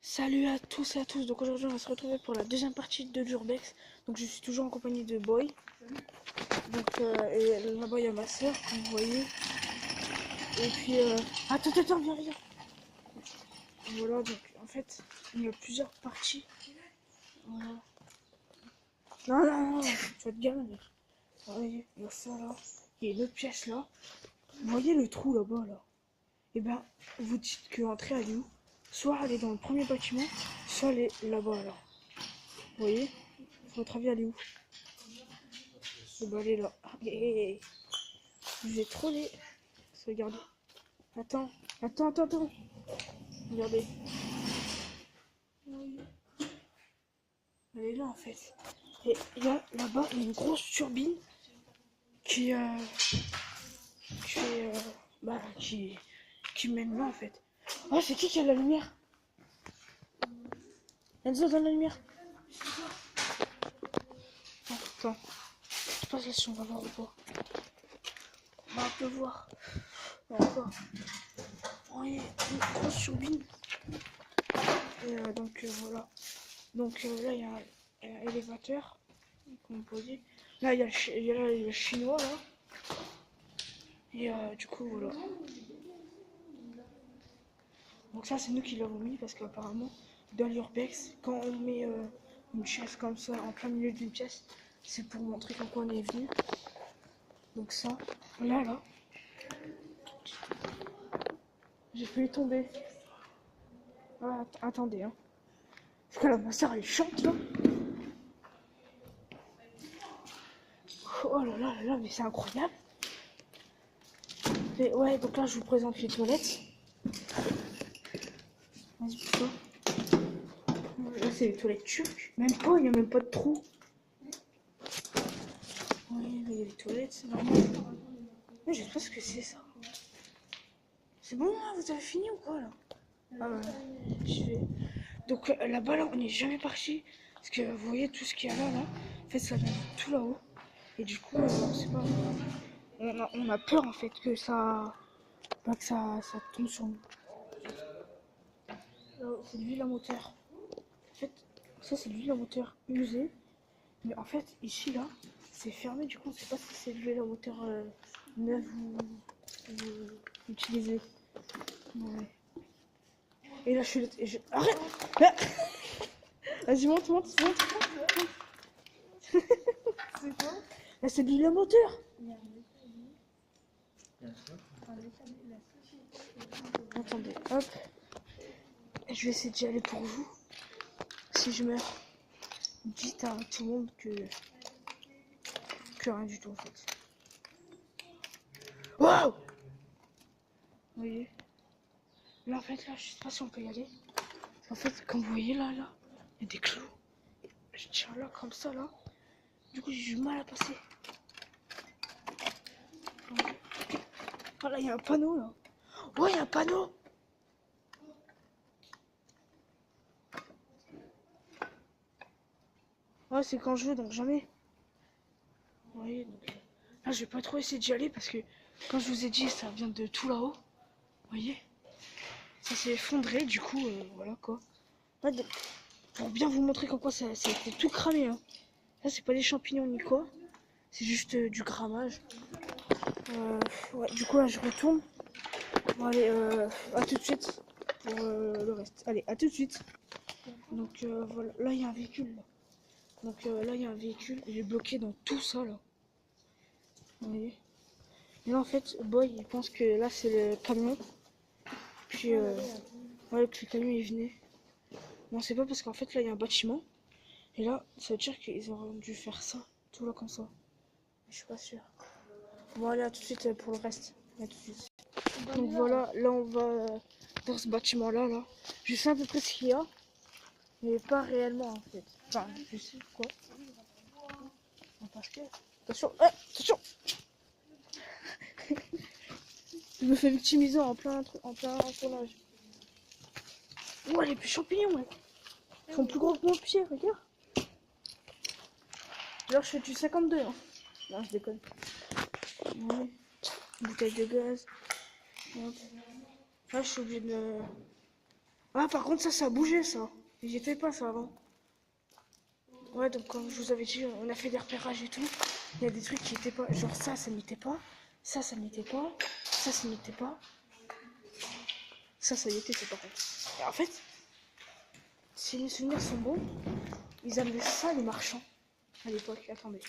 Salut à tous et à tous, donc aujourd'hui on va se retrouver pour la deuxième partie de l'Urbex. Donc je suis toujours en compagnie de Boy. Donc et là-bas il y a ma soeur, comme vous voyez. Et puis attends, viens. Voilà, donc en fait il y a plusieurs parties. Voilà. Non, tu vas te gamin. Vous voyez, il y a ça là, il y a une autre pièce là. Vous voyez le trou là-bas là. Et ben vous dites que l'entrée elle est où? Soit elle est dans le premier bâtiment, soit elle est là-bas là. Vous voyez? Votre avis elle est où? Et bah elle est là. Et je vais trop les. Regardez. Attends. Regardez. Elle est là en fait. Et il y a là-bas une grosse turbine qui qui mène là en fait. Oh, c'est qui a la lumière? Enzo, donne la lumière. Attends. Je sais pas si on va voir ou pas. On va un peu voir. Encore. Oh, il y a une grosse turbine. Et donc voilà. Donc là il y a un élévateur. Comme on peut dire. Là il y a le chinois là. Et du coup voilà. Donc ça c'est nous qui l'avons mis parce qu'apparemment dans l'urbex, quand on met une chaise comme ça en plein milieu d'une pièce, c'est pour montrer comme quoi on est venu. Donc ça, là, j'ai failli tomber. Ah, attendez hein. Parce que là ma soeur elle chante là. Oh là, mais c'est incroyable. Et ouais, donc là je vous présente les toilettes. Vas-y, putain. Là c'est les toilettes turques. Même pas, il n'y a même pas de trou. Oui, il y a les toilettes, c'est normal. Mais je sais pas ce que c'est ça. C'est bon, là, vous avez fini ou quoi là? Ah ouais, je vais. Donc là-bas, là, on n'est jamais parti. Parce que vous voyez tout ce qu'il y a là, là. En fait, ça vient de tout là-haut. Et du coup, on sait pas. On a peur en fait que ça. Pas que ça tombe sur nous. Là, c'est de l'huile à moteur. En fait, ça c'est de l'huile à moteur usée. Mais en fait, ici là, c'est fermé. Du coup, on sait pas si c'est de l'huile à moteur neuve ou utilisée. Ouais. Et là, je suis là. Arrête! Vas-y, monte. C'est quoi? Là, c'est de l'huile à moteur. Attendez, hop. Je vais essayer d'y aller pour vous. Si je meurs, dites à tout le monde que rien du tout en fait. Waouh! Vous voyez? Là, en fait, là, je sais pas si on peut y aller. En fait, comme vous voyez là, il y a des clous. Je tiens là, comme ça, là. Du coup, j'ai du mal à passer. Oh là, il y a un panneau, là. Oh, il y a un panneau! Ouais, c'est quand je veux, donc jamais. Vous voyez, donc... Là, je vais pas trop essayer d'y aller parce que, quand je vous ai dit, ça vient de tout là-haut. Vous voyez? Ça s'est effondré, du coup, voilà, quoi. Là, pour bien vous montrer comme quoi c'est tout cramé, hein. Ça, c'est pas des champignons ni quoi. C'est juste du grammage. Ouais, du coup, là, je retourne. Bon, allez, à tout de suite pour le reste. Allez, à tout de suite. Donc, voilà. Là, il y a un véhicule, là. Donc, là, il y a un véhicule. Il est bloqué dans tout ça, là. Vous voyez? Et là, en fait, Boy, il pense que là, c'est le camion. Puis, ouais, que le camion, il venait. Non, c'est pas parce qu'en fait, là, il y a un bâtiment. Et là, ça veut dire qu'ils auraient dû faire ça. Tout là, comme ça. Je suis pas sûre. Bon, allez, à tout de suite pour le reste. À tout de suite. Donc voilà, là on va dans ce bâtiment là. Je sais à peu près ce qu'il y a, mais pas réellement en fait. Enfin, je sais quoi. Parce que... Attention, attention. Je me fais victimiser en plein tournage. Ouais, les plus champignons, ouais. Ils sont plus gros que mon pied, regarde. Là, je fais du 52. Hein. Non, je déconne. Ouais. Bouteille de gaz. Hop. Là, je suis obligé de Ah, par contre, ça a bougé, ça. J'y étais pas, ça, avant. Ouais, donc, comme je vous avais dit, on a fait des repérages et tout. Il y a des trucs qui étaient pas. Genre, ça n'y était pas. Ça n'y était pas. Ça n'y était pas. Ça y était, c'est par contre. Et en fait, si mes souvenirs sont bons, ils avaient ça, les marchands, à l'époque. Attendez.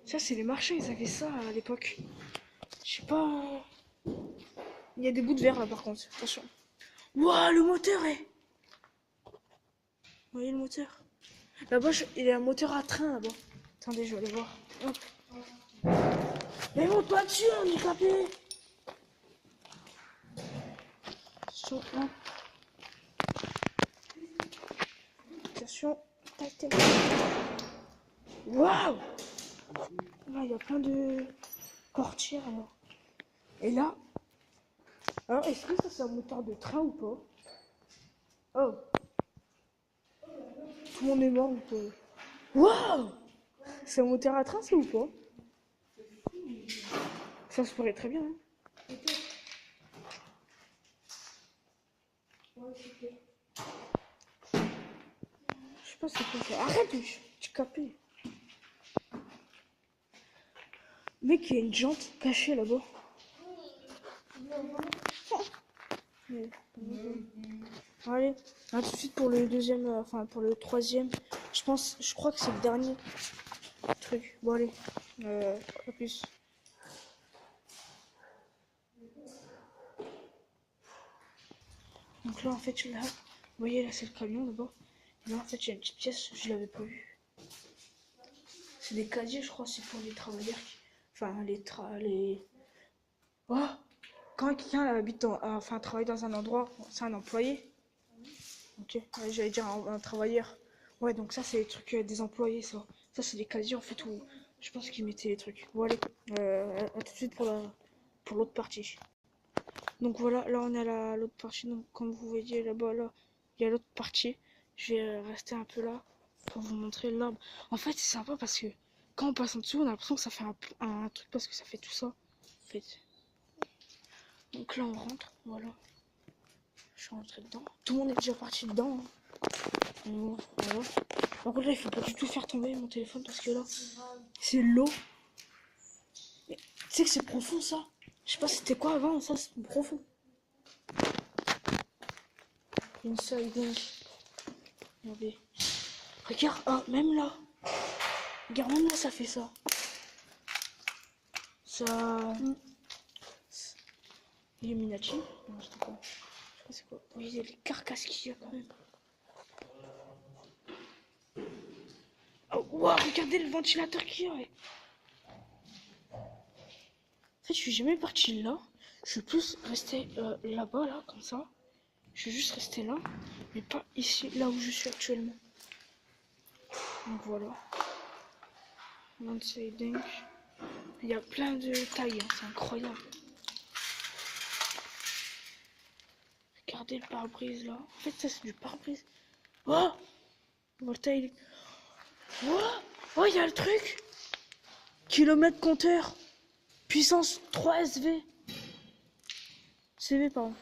Ça, c'est les marchands, ils avaient ça à l'époque. Je sais pas. Il y a des bouts de verre là, par contre. Attention. Waouh, le moteur est. Vous voyez le moteur? Là-bas, il y a un moteur à train là-bas. Attendez, je vais aller voir. Hop. Mais monte pas dessus, handicapé! Attention, hop. Attention. Tac, tac. Waouh! Là, il y a plein de portières là. Et là. Alors, est-ce que ça c'est un moteur de train ou pas? Oh! Tout le monde est mort ou pas? Waouh! C'est un moteur à train, ça ou pas? Ça se pourrait très bien. Hein. Je sais pas c'est quoi ça. Arrête, tu capé. Mec, il y a une jante cachée là-bas. Allez, à tout de suite pour le deuxième, enfin pour le troisième. Je crois que c'est le dernier truc. Bon allez, à plus. Donc là en fait là, vous voyez là c'est le camion là-bas. Et là en fait il y a une petite pièce, je l'avais pas vue. C'est des casiers je crois, c'est pour les travailleurs enfin les. Oh, quand quelqu'un habite enfin travaille dans un endroit, c'est un employé. Ok, ouais, j'allais dire un travailleur. Ouais, donc ça, c'est les trucs des employés, ça. Ça, c'est des casiers, en fait, où je pense qu'ils mettaient les trucs. Bon, allez, à tout de suite pour l'autre partie. Donc voilà, là, on est à l'autre partie. Donc, comme vous voyez là-bas, là, il y a l'autre partie. Je vais rester un peu là pour vous montrer l'arbre. En fait, c'est sympa parce que quand on passe en dessous, on a l'impression que ça fait un truc parce que ça fait tout ça. En fait. Donc là, on rentre, voilà. Je suis rentré dedans. Tout le monde est déjà parti dedans. Hein. Voilà. Par contre là il faut pas du tout faire tomber mon téléphone parce que là c'est l'eau. Tu sais que c'est profond ça. Je sais pas c'était quoi avant, ça c'est profond. Une seule donc. Regardez. Regarde, ah même là. Regarde même là ça fait ça. Ça. Illuminati. Non, c'est quoi? Je sais pas c'est quoi. Vous voyez les carcasses qu'il y a quand même. Oh wow, regardez le ventilateur qu'il y a. En fait, je suis jamais parti là. Je suis plus resté là-bas, là, comme ça. Je suis juste resté là, mais pas ici, là où je suis actuellement. Donc voilà. Landshading. Il y a plein de tailles, hein, c'est incroyable. Regardez le pare-brise là. En fait, ça c'est du pare-brise. Oh! Voltaï. Oh! Oh, il y a le truc! Kilomètre compteur. Puissance 3 SV. CV, pardon.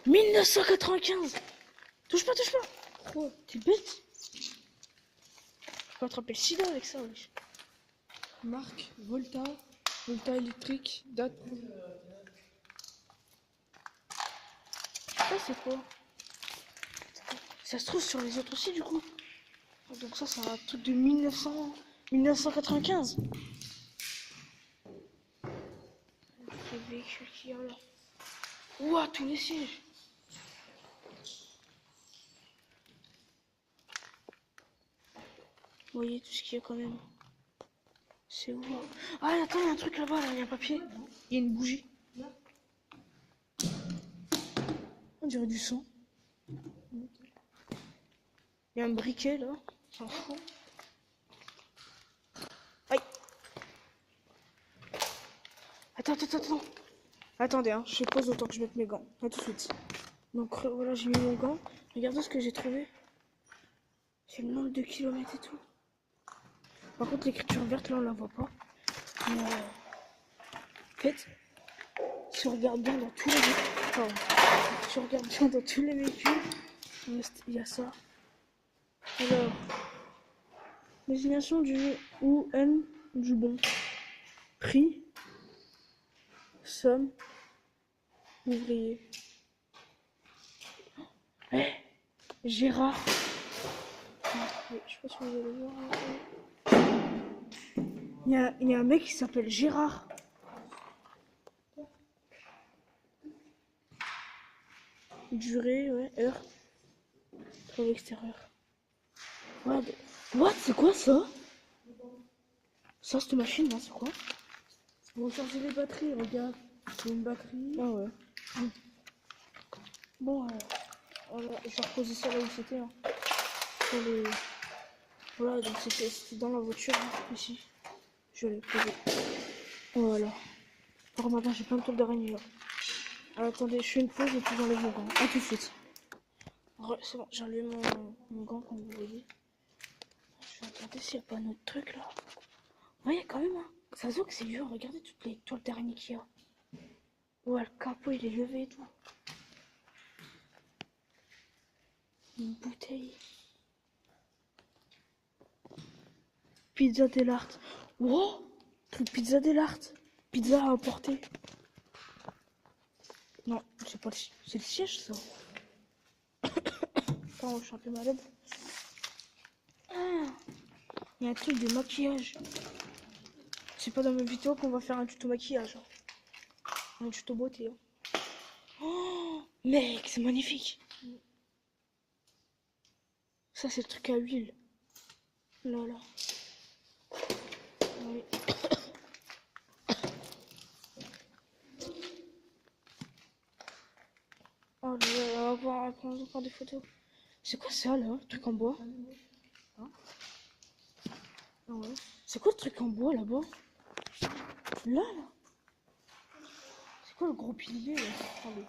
1995! Touche pas, touche pas! Oh, t'es bête! Je peux attraper le sida avec ça, wesh. Marque, Volta, Volta électrique, date. Ça c'est quoi? Ça se trouve sur les autres aussi du coup. Donc ça c'est un truc de 1995. Les véhicules qu'il y a là. Ouah, tous les sièges. Vous voyez tout ce qu'il y a quand même. C'est où là? Ah attends, il y a un truc là-bas, là, il y a un papier. Il y a une bougie. On dirait du sang. Il y a un briquet là. S'en fout. Aïe. Attends. Attendez, hein, je pose autant que je mette mes gants. À tout de suite. Donc voilà, j'ai mis mon gant. Regardez ce que j'ai trouvé. C'est le nombre de kilomètres et tout. Par contre, l'écriture verte là, on la voit pas. Mais en fait, Si on regarde bien dans tous les véhicules, pardon. Si on regarde bien dans tous les véhicules, il y a ça. Alors, désignation du ou N du bon. Prix, somme, ouvrier. Eh, Gérard. Oui, je sais pas si vous allez voir. Il y a un mec qui s'appelle Gérard. Durée, ouais, heure. Travail extérieur. What? What? C'est quoi ça? Ça, cette machine là, c'est quoi? Pour recharger les batteries, regarde. C'est une batterie. Ah ouais. Bon, voilà, je vais reposer ça là où c'était. Hein. Sur les... Voilà, donc c'était dans la voiture, hein, ici. Je l'ai posé. Voilà. Alors maintenant, j'ai plein de tours d'araignée là. Alors, attendez, je fais une pause et puis j'enlève mon gant. A tout de suite. C'est bon, j'enlève mon gant comme vous voyez. Je vais regarder s'il n'y a pas un autre truc là. Ouais, quand même, hein. Ça se voit que c'est vieux. Regardez toutes les toiles d'araignée qu'il y a. Ouais, le capot il est levé et tout. Une bouteille. Pizza dell'arte. Wow! Truc pizza dell'arte. Pizza à emporter. Non, c'est pas le siège. C'est le siège ça. Pardon, je suis un peu malade. Ah, il y a un truc de maquillage. C'est pas dans mes vidéos qu'on va faire un tuto maquillage. Hein. Un tuto beauté. Hein. Oh, mec, c'est magnifique. Ça, c'est le truc à huile. Là, là. Oui. Oh, on va prendre encore des photos. C'est quoi ça, là? Le truc en bois? Hein? Ah ouais. C'est quoi le truc en bois, là-bas? Là, là? C'est quoi le gros pilier, là? Attendez.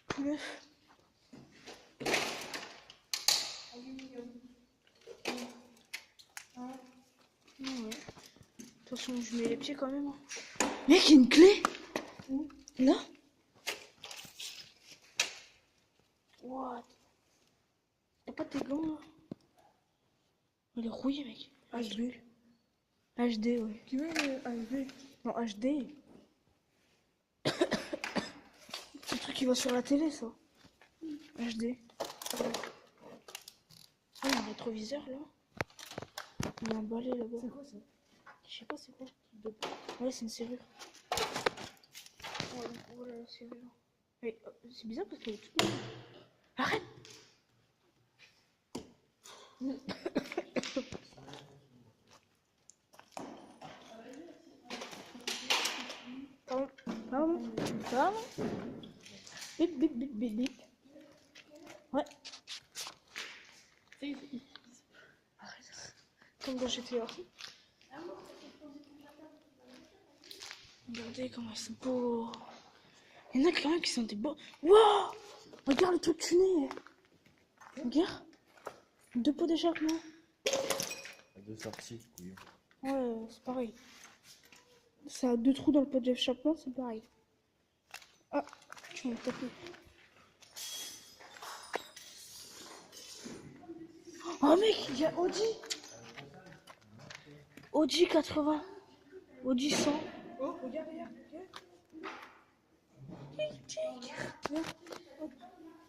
Tout neuf. Ah ouais. De toute façon, je mets les pieds quand même. Hein. Mec, il y a une clé. Où? Là. What? T'as pas tes gants là? Il est rouillé, mec. HB. HD, ouais. Qui veut le HB? Non, HD. C'est le truc qui va sur la télé, ça. HD. Ah, il y a un rétroviseur là. Il y a un balai là-bas. C'est quoi ça? Je sais pas c'est quoi. Ouais, c'est une serrure. Oh là, la serrure. Mais, c'est bizarre parce qu'elle est toute neuve. Arrête! Pardon. Pardon. Pardon. Bip, bip, bip, bip, bip. Ouais. Arrête. Comme quand j'étais là. Regardez comment ils sont beaux. Il y en a quand même qui sont des beaux. Wow! Regarde le truc tuné. Regarde. 2 pots d'échappement. Deux sorties, couillon. Ouais, c'est pareil. Ça a 2 trous dans le pot d'échappement, c'est pareil. Ah, tu m'as tapé. Oh mec, il y a Audi. Audi 80. Audi 100. Oh, regarde, regarde.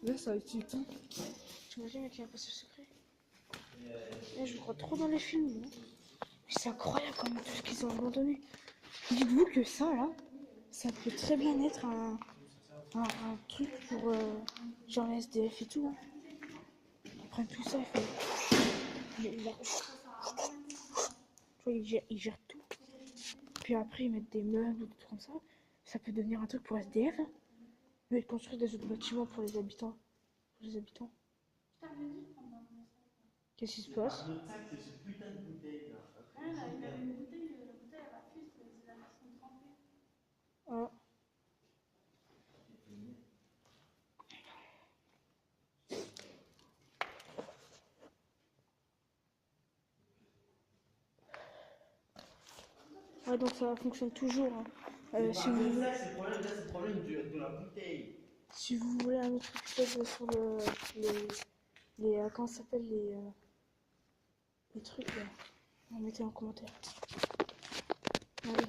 Là, ça va être tout. T'imagines mec, il y a un passage secret. Je crois trop dans les films. Moi. C'est incroyable quand même tout ce qu'ils ont abandonné. Dites-vous que ça là, ça peut très bien être un truc pour genre les SDF et tout. Hein. Ils prennent tout ça, ils gèrent tout. Puis après ils mettent des meubles ou des trucs comme ça. Ça peut devenir un truc pour SDF. Hein. Mais ils construisent des autres bâtiments pour les habitants. Qu'est-ce qui se passe? Ouais, donc ça fonctionne toujours. Hein. Si vous voulez, Ça, c'est le problème, ça, c'est le problème de la bouteille. si vous voulez un autre épisode sur comment ça s'appelle les trucs là, mettez en commentaire. Allez.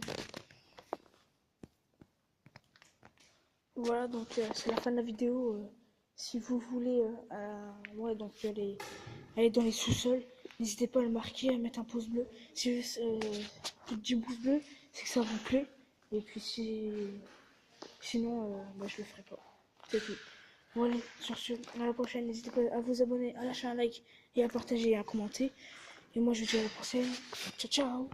Voilà, donc c'est la fin de la vidéo. Si vous voulez ouais, donc aller dans les sous-sols, n'hésitez pas à le marquer, à mettre un pouce bleu. Si vous dites pouce bleu, c'est que ça vous plaît. Et puis sinon, bah, je le ferai pas. C'est tout. Bon allez, sur ce, à la prochaine. N'hésitez pas à vous abonner, à lâcher un like et à partager et à commenter. Et moi je vous dis à la prochaine. Ciao ciao.